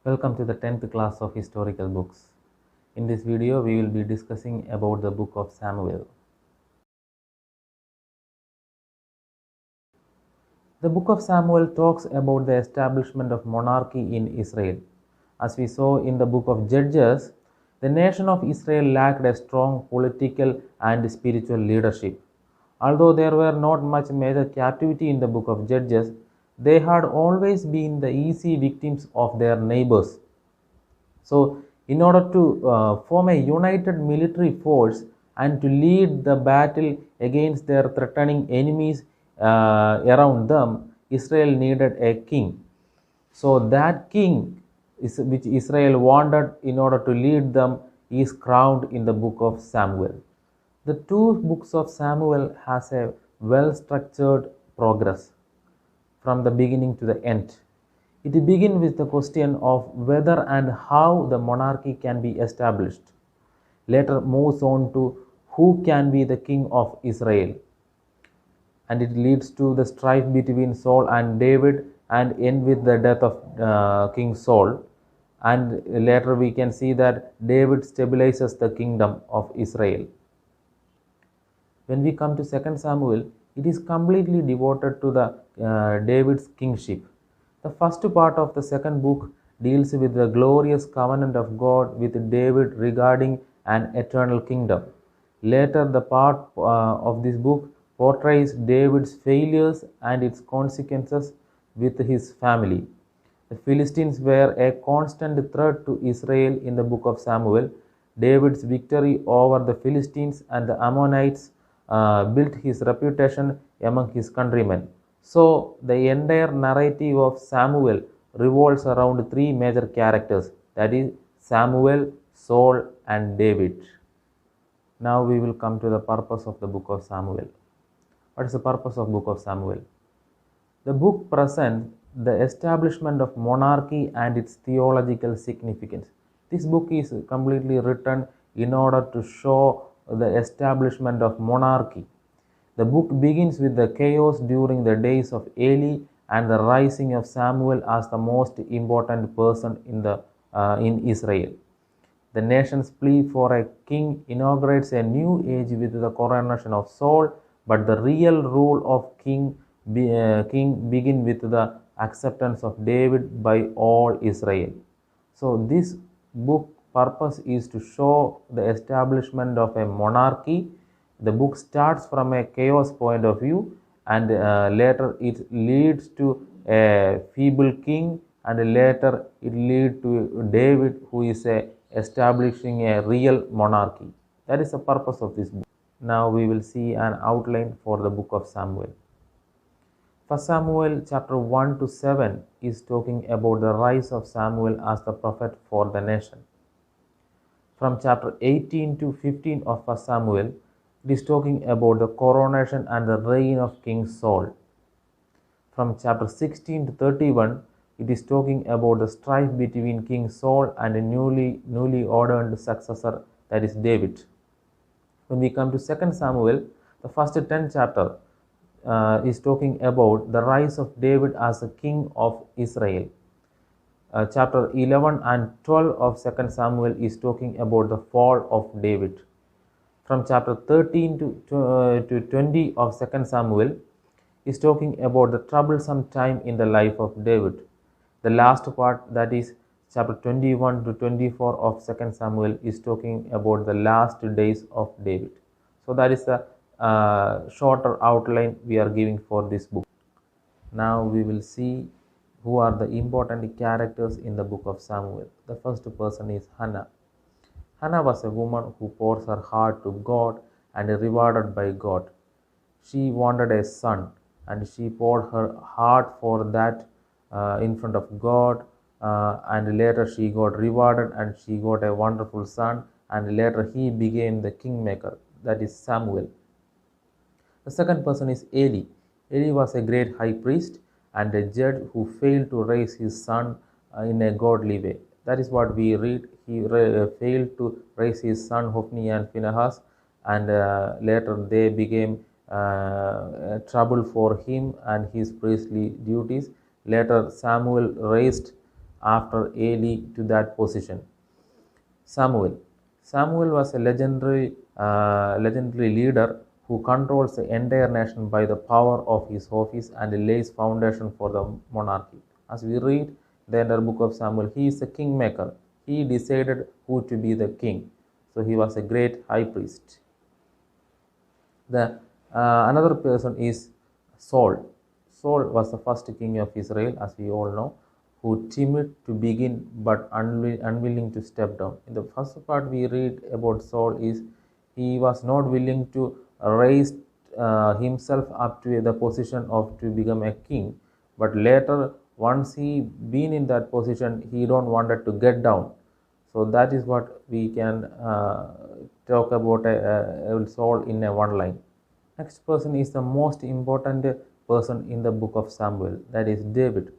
Welcome to the 10th class of historical books. In this video, we will be discussing about the book of Samuel. The book of Samuel talks about the establishment of monarchy in Israel. As we saw in the book of Judges, the nation of Israel lacked a strong political and spiritual leadership. Although there were not much major captivity in the book of Judges, they had always been the easy victims of their neighbors. So, in order to form a united military force and to lead the battle against their threatening enemies around them, Israel needed a king. So, that king which Israel wanted in order to lead them is crowned in the book of Samuel. The two books of Samuel has a well structured progress from the beginning to the end. It begins with the question of whether and how the monarchy can be established. Later moves on to who can be the king of Israel. And it leads to the strife between Saul and David and end with the death of King Saul. And later we can see that David stabilizes the kingdom of Israel. When we come to 2 Samuel, it is completely devoted to the David's kingship. The first part of the second book deals with the glorious covenant of God with David regarding an eternal kingdom. Later, the part of this book portrays David's failures and its consequences with his family. The Philistines were a constant threat to Israel in the book of Samuel. David's victory over the Philistines and the Ammonites built his reputation among his countrymen. So, the entire narrative of Samuel revolves around three major characters, that is, Samuel, Saul, and David. Now we will come to the purpose of the book of Samuel. What is the purpose of book of Samuel? The book presents the establishment of monarchy and its theological significance. This book is completely written in order to show the establishment of monarchy. The book begins with the chaos during the days of Eli and the rising of Samuel as the most important person in Israel. The nation's plea for a king inaugurates a new age with the coronation of Saul, but the real rule of king begin with the acceptance of David by all Israel. So this book purpose is to show the establishment of a monarchy. The book starts from a chaos point of view, and later it leads to a feeble king, and later it leads to David, who is establishing a real monarchy. That is the purpose of this book. Now we will see an outline for the book of Samuel. First Samuel chapter 1 to 7 is talking about the rise of Samuel as the prophet for the nation. From chapter 18 to 15 of First Samuel, it is talking about the coronation and the reign of King Saul. From chapter 16 to 31, it is talking about the strife between King Saul and a newly ordained successor, that is David. When we come to 2 Samuel, the first 10 chapter is talking about the rise of David as a king of Israel. Chapter 11 and 12 of 2 Samuel is talking about the fall of David. From chapter 13 to 20 of 2 Samuel is talking about the troublesome time in the life of David. The last part, that is chapter 21 to 24 of 2 Samuel, is talking about the last days of David. So that is the shorter outline we are giving for this book. Now we will see who are the important characters in the book of Samuel. The first person is Hannah. Hannah was a woman who pours her heart to God and is rewarded by God. She wanted a son, and she poured her heart for that in front of God, and later she got rewarded and she got a wonderful son, and later he became the kingmaker, that is Samuel. The second person is Eli. Eli was a great high priest and a judge who failed to raise his son in a godly way. That is what we read. He failed to raise his son Hophni and Phinehas, and later they became trouble for him and his priestly duties. Later Samuel raised after Eli to that position. Samuel. Samuel was a legendary leader who controls the entire nation by the power of his office and lays foundation for the monarchy. As we read the entire book of Samuel, he is a kingmaker. He decided who to be the king. So he was a great high priest. The another person is Saul. Saul was the first king of Israel, as we all know, who timid to begin but unwilling to step down. In the first part, we read about Saul is he was not willing to raise himself up to the position of to become a king, but later once he been in that position, he don't wanted to get down. So that is what we can talk about Saul in a one line. Next person is the most important person in the book of Samuel, that is David.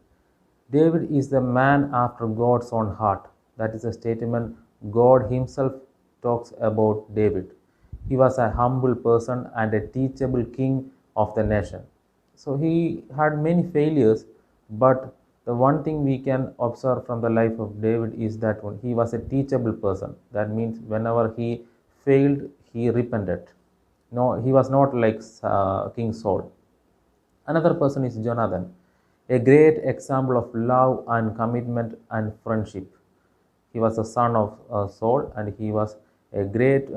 David is the man after God's own heart. That is a statement God Himself talks about David. He was a humble person and a teachable king of the nation. So he had many failures, but the one thing we can observe from the life of David is that he was a teachable person. That means whenever he failed, he repented. No, he was not like King Saul. Another person is Jonathan, a great example of love and commitment and friendship. He was a son of Saul and he was a great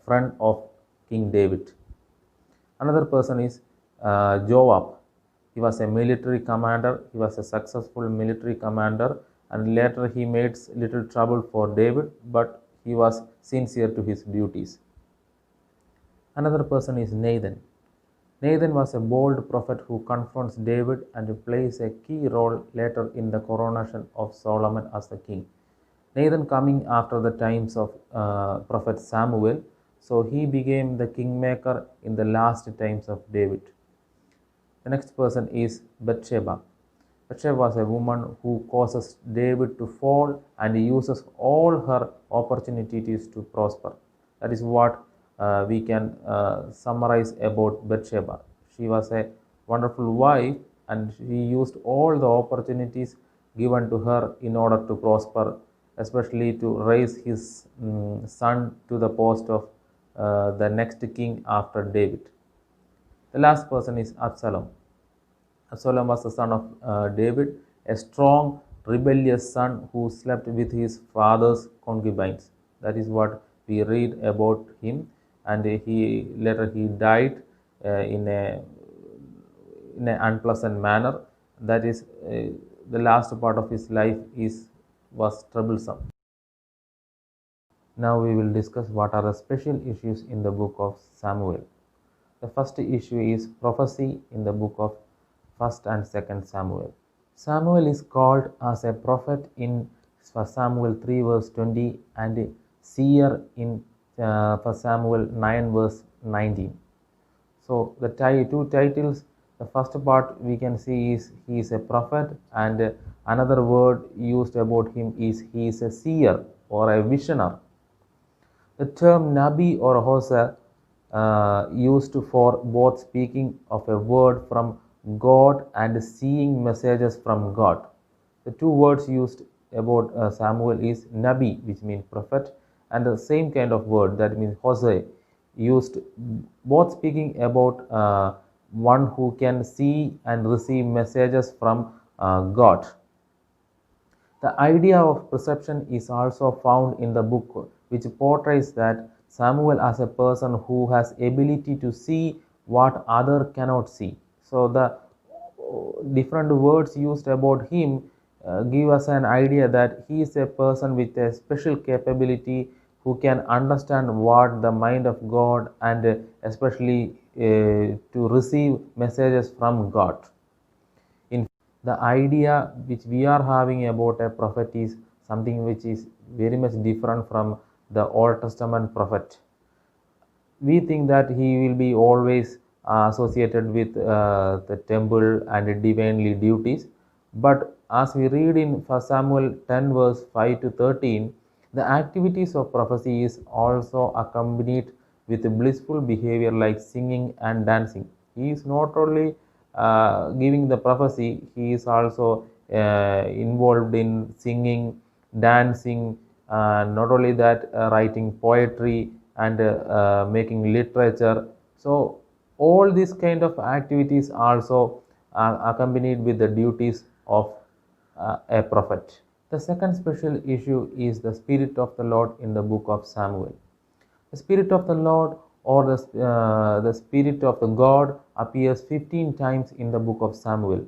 friend of King David. Another person is Joab. He was a military commander. He was a successful military commander, and later he made little trouble for David, but he was sincere to his duties. Another person is Nathan. Nathan was a bold prophet who confronts David and plays a key role later in the coronation of Solomon as the king. Nathan coming after the times of prophet Samuel, so he became the kingmaker in the last times of David. The next person is Bathsheba. Bathsheba was a woman who causes David to fall and uses all her opportunities to prosper. That is what we can summarize about Bathsheba. She was a wonderful wife and she used all the opportunities given to her in order to prosper, especially to raise his son to the post of the next king after David. The last person is Absalom. Absalom was the son of David, a strong, rebellious son who slept with his father's concubines. That is what we read about him, and he later he died in an unpleasant manner. That is, the last part of his life was troublesome. Now we will discuss what are the special issues in the book of Samuel. The first issue is prophecy in the book of 1st and 2nd Samuel. Samuel is called as a prophet in 1 Samuel 3 verse 20 and seer in 1 Samuel 9 verse 19. So the two titles, the first part we can see is he is a prophet, and another word used about him is he is a seer or a visioner. The term Nabi or Hosea used for both speaking of a word from God and seeing messages from God. The two words used about Samuel is Nabi, which means prophet, and the same kind of word, that means Hosea, used both speaking about one who can see and receive messages from God. The idea of perception is also found in the book, which portrays that Samuel as a person who has ability to see what other cannot see. So the different words used about him give us an idea that he is a person with a special capability who can understand what the mind of God and especially to receive messages from God. The idea which we are having about a prophet is something which is very much different from the Old Testament prophet. We think that he will be always associated with the temple and divinely duties, but as we read in 1 Samuel 10 verse 5 to 13, the activities of prophecy is also accompanied with blissful behavior like singing and dancing. He is not only giving the prophecy, he is also involved in singing, dancing, not only that, writing poetry and making literature. So all these kind of activities also accompanied with the duties of a prophet. The second special issue is the Spirit of the Lord in the book of Samuel. The Spirit of the Lord or the Spirit of the God appears 15 times in the book of Samuel.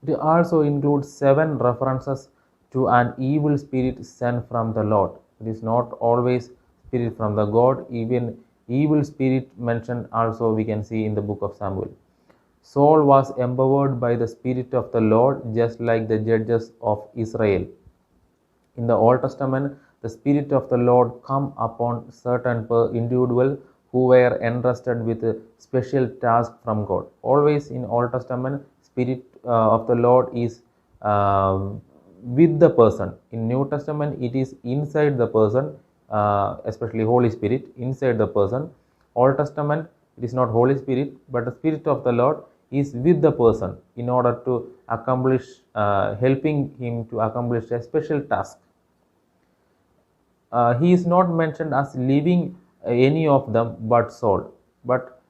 It also includes 7 references to an evil spirit sent from the Lord. It is not always spirit from the God, even evil spirit mentioned also we can see in the book of Samuel. Saul was empowered by the Spirit of the Lord just like the judges of Israel. In the Old Testament, the Spirit of the Lord come upon certain individuals who were entrusted with a special task from God. Always in Old Testament, Spirit of the Lord is with the person. In New Testament, it is inside the person, especially Holy Spirit inside the person. Old Testament, it is not Holy Spirit, but the Spirit of the Lord is with the person in order to accomplish, helping him to accomplish a special task. He is not mentioned as leaving any of them but Saul. But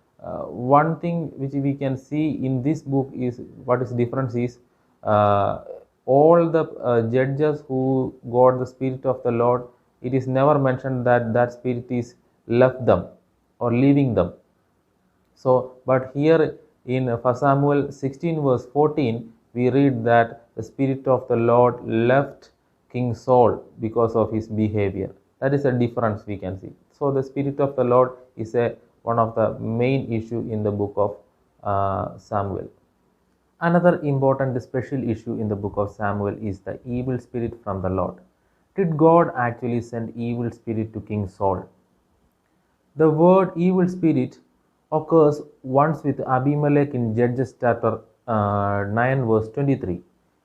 one thing which we can see in this book is what is difference is all the judges who got the Spirit of the Lord, it is never mentioned that that spirit is left them or leaving them. So, but here in 1 Samuel 16 verse 14, we read that the Spirit of the Lord left King Saul because of his behavior. That is a difference we can see. So, the Spirit of the Lord is one of the main issue in the book of Samuel. Another important special issue in the book of Samuel is the evil spirit from the Lord. Did God actually send evil spirit to King Saul? The word evil spirit occurs once with Abimelech in Judges chapter 9 verse 23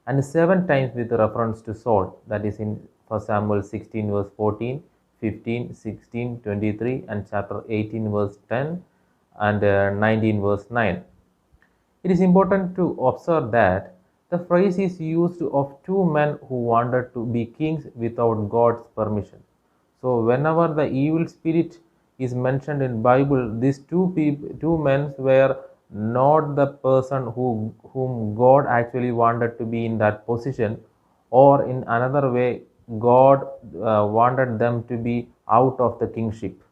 and 7 times with reference to Saul, that is in 1 Samuel 16 verse 14, 15, 16, 23 and chapter 18 verse 10 and 19 verse 9. It is important to observe that the phrase is used of 2 men who wanted to be kings without God's permission. So whenever the evil spirit is mentioned in Bible, these two men were not the person whom God actually wanted to be in that position, or in another way, God wanted them to be out of the kingship.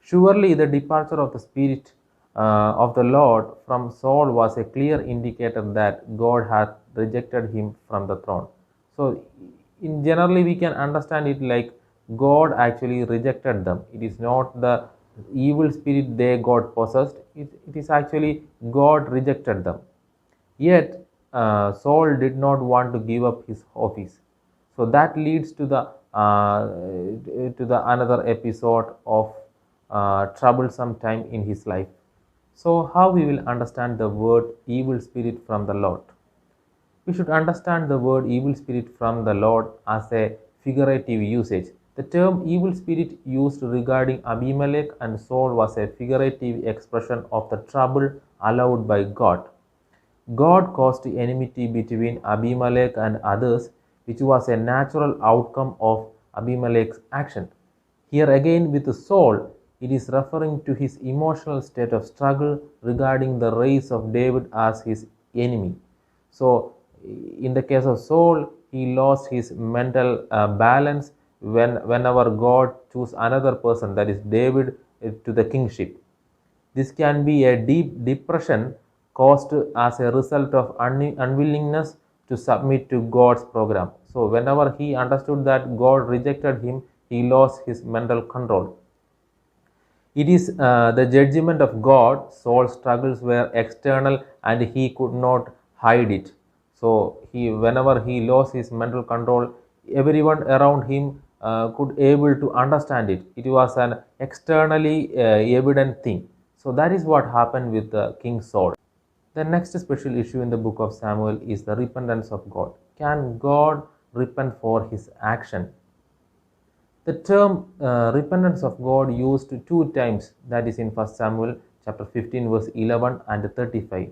Surely the departure of the Spirit of the Lord from Saul was a clear indicator that God had rejected him from the throne. So, in generally, we can understand it like God actually rejected them. It is not the evil spirit they got possessed, it is actually God rejected them. Yet, Saul did not want to give up his office. So that leads to the another episode of troublesome time in his life. So how we will understand the word evil spirit from the Lord? We should understand the word evil spirit from the Lord as a figurative usage. The term evil spirit used regarding Abimelech and Saul was a figurative expression of the trouble allowed by God. God caused enmity between Abimelech and others, which was a natural outcome of Abimelech's action. Here again with Saul, it is referring to his emotional state of struggle regarding the race of David as his enemy. So, in the case of Saul, he lost his mental balance whenever God chose another person, that is David, to the kingship. This can be a deep depression caused as a result of unwillingness to submit to God's program. So, whenever he understood that God rejected him, he lost his mental control. It is the judgment of God. Saul's struggles were external and he could not hide it. So, whenever he lost his mental control, everyone around him could able to understand it. It was an externally evident thing. So that is what happened with King Saul. The next special issue in the book of Samuel is the repentance of God. Can God repent for his action? The term repentance of God used 2 times, that is in 1 Samuel chapter 15 verse 11 and 35.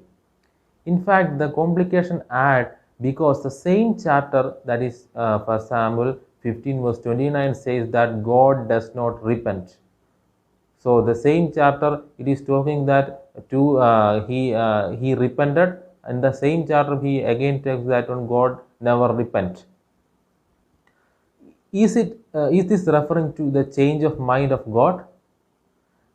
In fact, the complication add because the same chapter, that is 1 Samuel 15 verse 29, says that God does not repent. So the same chapter, it is talking that he repented, and the same chapter he again tells that on God never repent. Is this referring to the change of mind of God?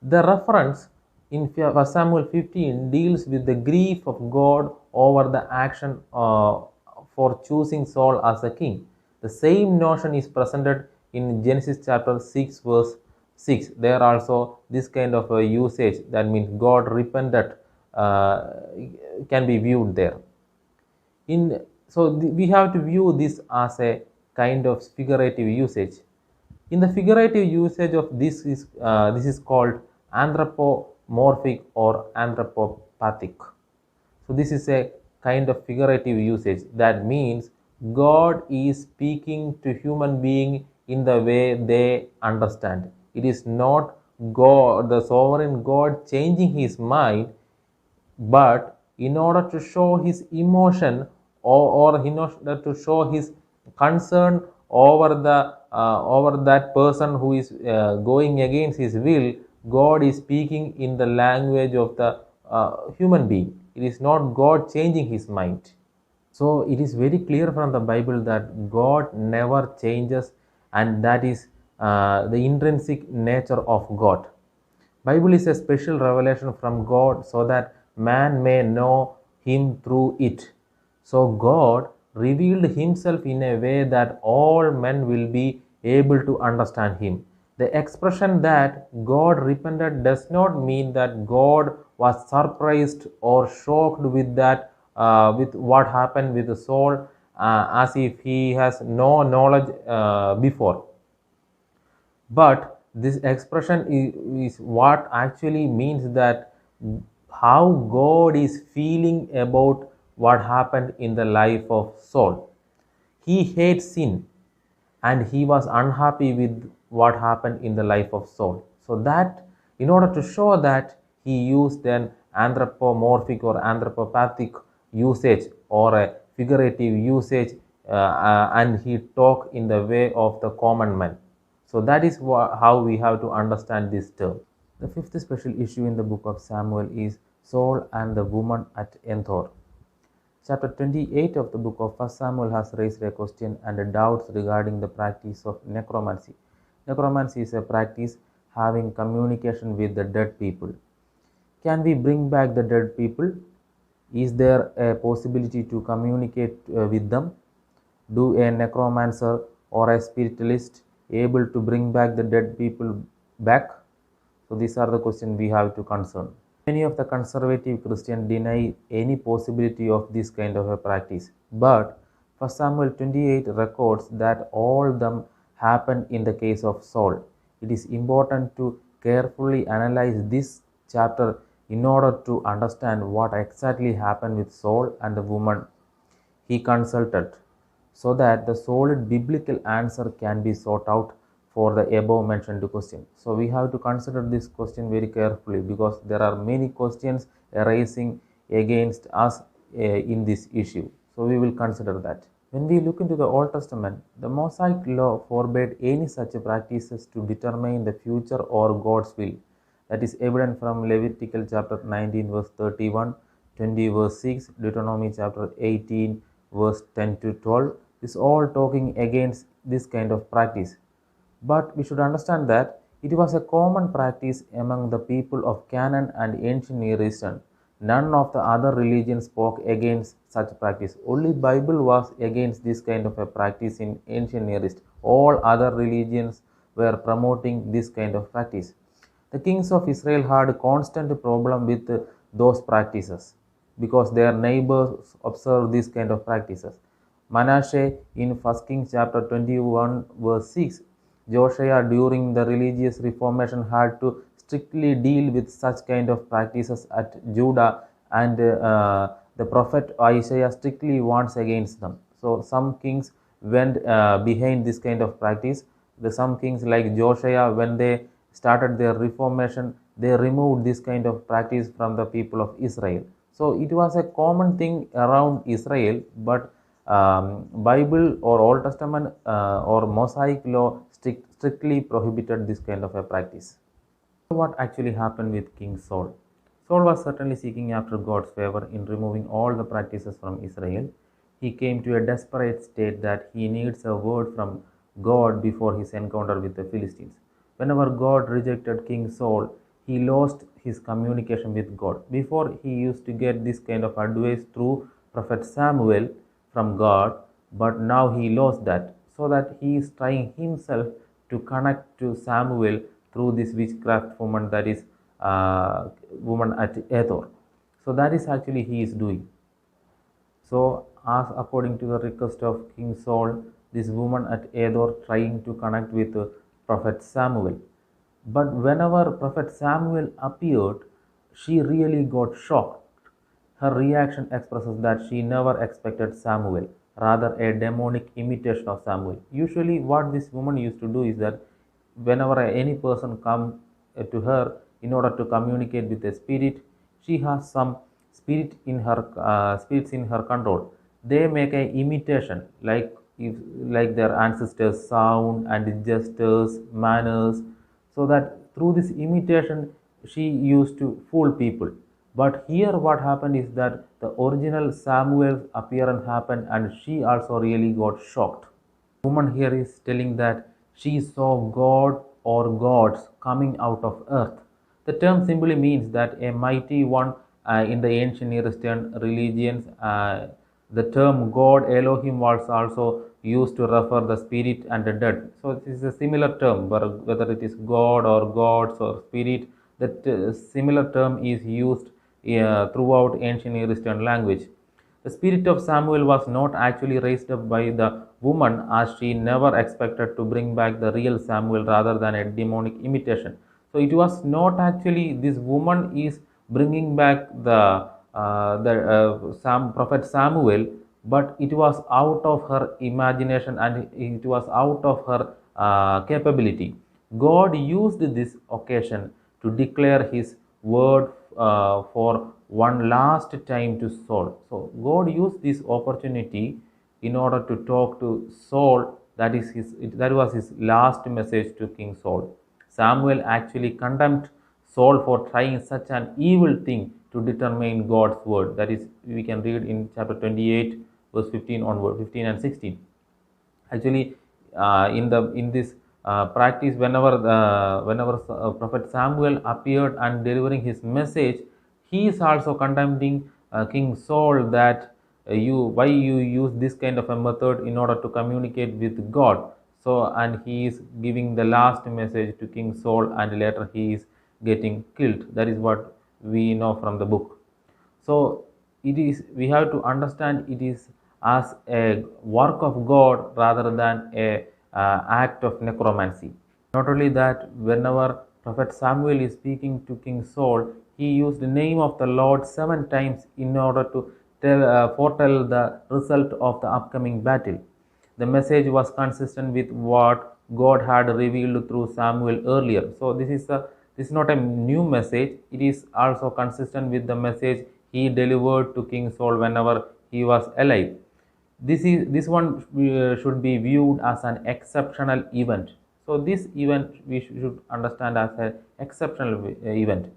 The reference in 1 Samuel 15 deals with the grief of God over the action for choosing Saul as a king. The same notion is presented in Genesis chapter 6 verse 6. There also this kind of a usage, that means God repented, uh, can be viewed there. We have to view this as a kind of figurative usage. In the figurative usage of this is called anthropomorphic or anthropopathic. So this is a kind of figurative usage, that means God is speaking to human being in the way they understand. It is not God, the sovereign God, changing his mind, but in order to show his emotion, or in order to show his concern over that person who is going against his will, God is speaking in the language of the human being. It is not God changing his mind. So it is very clear from the Bible that God never changes, and that is the intrinsic nature of God. Bible is a special revelation from God so that man may know him through it. So God revealed himself in a way that all men will be able to understand him. The expression that God repented does not mean that God was surprised or shocked with what happened with the soul, as if he has no knowledge before. But this expression is what actually means that how God is feeling about what happened in the life of Saul. He hates sin, and he was unhappy with what happened in the life of Saul. So that in order to show that, he used an anthropomorphic or anthropopathic usage, or a figurative usage, and he talked in the way of the common man. So that is how we have to understand this term. The fifth special issue in the book of Samuel is Saul and the woman at Endor. Chapter 28 of the book of 1 Samuel has raised a question and doubts regarding the practice of necromancy. Necromancy is a practice having communication with the dead people. Can we bring back the dead people? Is there a possibility to communicate with them? Do a necromancer or a spiritualist able to bring back the dead people back? So these are the questions we have to concern. Many of the conservative Christians deny any possibility of this kind of a practice. But 1 Samuel 28 records that all of them happened in the case of Saul. It is important to carefully analyze this chapter in order to understand what exactly happened with Saul and the woman he consulted, so that the solid biblical answer can be sought out for the above mentioned question. So we have to consider this question very carefully, because there are many questions arising against us in this issue. So we will consider that. When we look into the Old Testament, the Mosaic law forbade any such practices to determine the future or God's will. That is evident from Levitical chapter 19 verse 31, 20 verse 6, Deuteronomy chapter 18 verse 10 to 12 is all talking against this kind of practice. But we should understand that it was a common practice among the people of Canaan and ancient Near Eastern. None of the other religions spoke against such practice. Only Bible was against this kind of a practice in ancient Near East. All other religions were promoting this kind of practice. The kings of Israel had constant problem with those practices, because their neighbors observed this kind of practices. Manasseh in 1 Kings chapter 21 verse 6, Josiah during the religious reformation had to strictly deal with such kind of practices at Judah, and the prophet Isaiah strictly warns against them. So some kings went behind this kind of practice. Some kings like Josiah, when they started their reformation, they removed this kind of practice from the people of Israel. So it was a common thing around Israel, but Bible or Old Testament or Mosaic law strictly prohibited this kind of a practice. What actually happened with King Saul? Saul was certainly seeking after God's favor in removing all the practices from Israel. He came to a desperate state that he needs a word from God before his encounter with the Philistines. Whenever God rejected King Saul, he lost his communication with God. Before, he used to get this kind of advice through Prophet Samuel from God, but now he lost that, so that he is trying himself to connect to Samuel through this witchcraft woman, that is woman at Ethor. So that is actually he is doing. So as according to the request of King Saul, this woman at Ethor trying to connect with Prophet Samuel. But whenever Prophet Samuel appeared, she really got shocked. Her reaction expresses that she never expected Samuel, rather a demonic imitation of Samuel. Usually what this woman used to do is that whenever any person come to her in order to communicate with a spirit, she has some spirits in her control. They make a imitation, like their ancestors sound and gestures, manners, so that through this imitation she used to fool people. But here what happened is that the original Samuel's appearance happened and she also really got shocked. The woman here is telling that she saw God or gods coming out of earth. The term simply means that a mighty one in the ancient Near Eastern religions. The term God Elohim was also used to refer the spirit and the dead. So this is a similar term, whether it is God or gods or spirit. That similar term is used throughout ancient Near Eastern language. The spirit of Samuel was not actually raised up by the woman, as she never expected to bring back the real Samuel rather than a demonic imitation. So it was not actually this woman is bringing back the prophet Samuel, but it was out of her imagination and it was out of her capability. God used this occasion to declare his word for one last time to Saul. So God used this opportunity in order to talk to Saul. That was his last message to King Saul. Samuel actually condemned Saul for trying such an evil thing to determine God's word. That is, we can read in chapter 28, verse 15 onward, 15 and 16. Actually, in this practice, whenever Prophet Samuel appeared and delivering his message, he is also condemning King Saul that why you use this kind of a method in order to communicate with God. So, and he is giving the last message to King Saul, and later he is getting killed. That is what we know from the book. So it is, we have to understand it is as a work of God rather than a act of necromancy. Not only that, whenever Prophet Samuel is speaking to King Saul, he used the name of the Lord 7 times in order to foretell the result of the upcoming battle. The message was consistent with what God had revealed through Samuel earlier. So this is not a new message. It is also consistent with the message he delivered to King Saul whenever he was alive. This one should be viewed as an exceptional event. So this event we should understand as an exceptional event.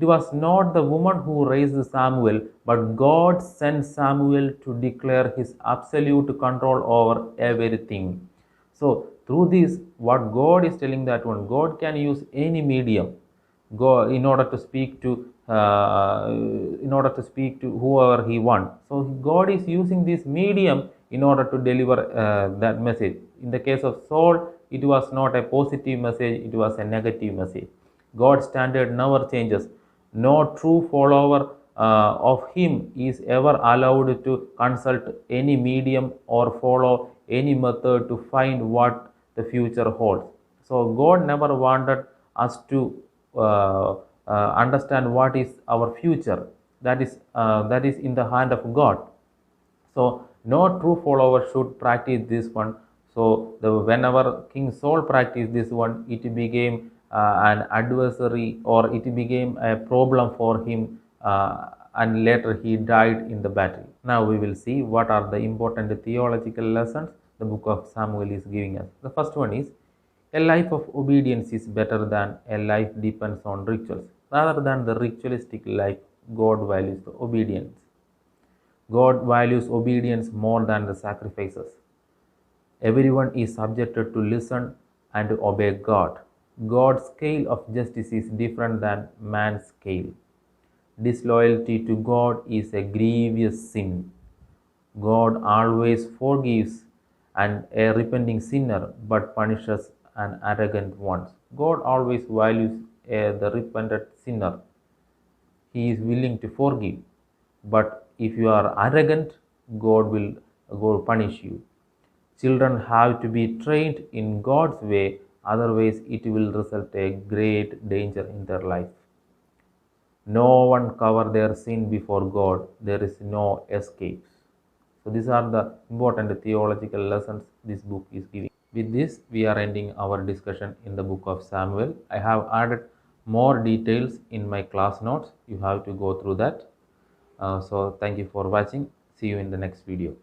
It was not the woman who raised Samuel, but God sent Samuel to declare his absolute control over everything. So through this, what God is telling, that one, God can use any medium in order to speak to whoever he wants. So God is using this medium in order to deliver that message. In the case of Saul, it was not a positive message, it was a negative message. God's standard never changes. No true follower of him is ever allowed to consult any medium or follow any method to find what the future holds. So God never wanted us to understand what is our future. That is in the hand of God. So no true follower should practice this one. So whenever King Saul practiced this one, it became an adversary, or it became a problem for him, and later he died in the battle. Now we will see what are the important theological lessons the book of Samuel is giving us. The first one is a life of obedience is better than a life depends on rituals. Rather than the ritualistic life, God values the obedience. God values obedience more than the sacrifices. Everyone is subjected to listen and to obey God. God's scale of justice is different than man's scale. Disloyalty to God is a grievous sin. God always forgives a repenting sinner but punishes an arrogant one. God always values the repentant sinner. He is willing to forgive. But if you are arrogant, God will go punish you. Children have to be trained in God's way, otherwise, it will result a great danger in their life. No one cover their sin before God. There is no escapes. So these are the important theological lessons this book is giving. With this, we are ending our discussion in the book of Samuel. I have added more details in my class notes. You have to go through that. So thank you for watching. See you in the next video.